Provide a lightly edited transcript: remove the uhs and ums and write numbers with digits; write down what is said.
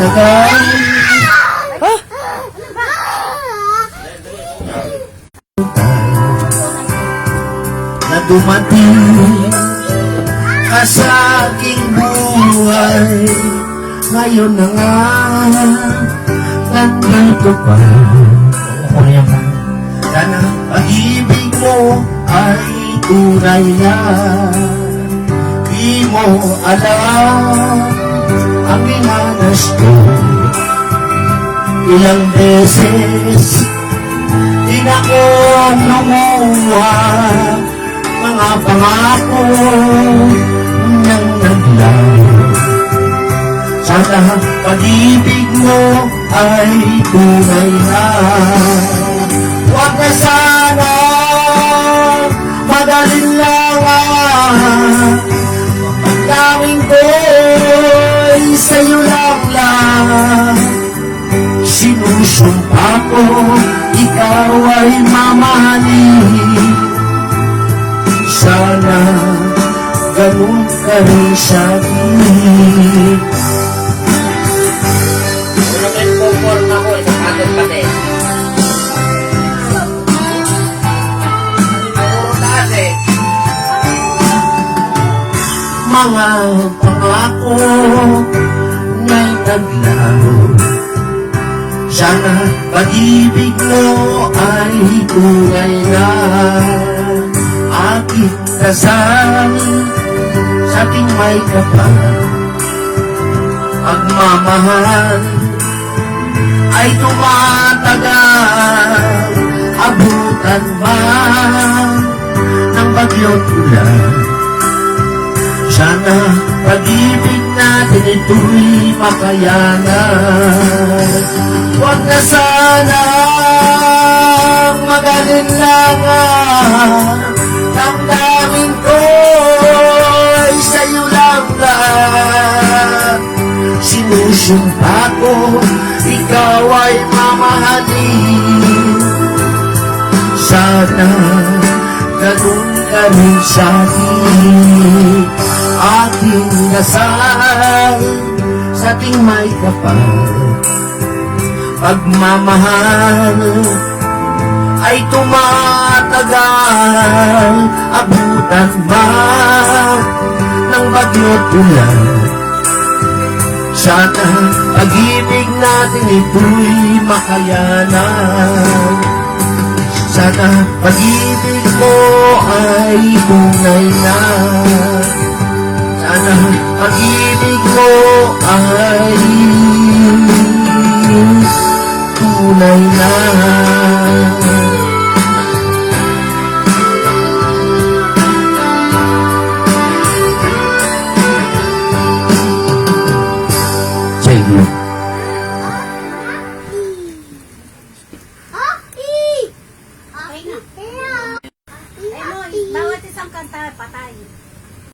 tumatagal. Na dumating ka sa aking buhay, ngayon na nga nandito pa. Sana pag-ibig mo ay tunay na. Di mo alam ang inanas ko. Ilang beses din ako lumuha, mga pangako ng naglaho. Sana pag-ibig mo ay tunay na. Huwag na sana madalinlangan, ang daming ko'y sa'yo lang. Sinusumpa ko, ikaw ay mamahalin. Sana ganun ka rin sa'kin. Kung nag-conform ako, isang agad pati. Mga pangako na'y naglaho. Sana pag-ibig mo ay tunay na. Aking dasal sa ating may kapal, pagmamahal ay tumatagal. Abutan man ng bagyo't ulan, sana pag-ibig natin ito'y makayanan. Huwag na sana magalinlangan, damdamin ko'y sa'yo lang. Sinusumpa ko, ikaw ay mamahalin. Sana ganun ka rin sa'kin. Aking dasal sa ating may kapal, pagmamahal ay tumatagal. Abutan man ng bagyo't ulan, sana pag-ibig natin ito'y makayanan. Sana pag-ibig mo ay tunay na. Sana pag-ibig mo ay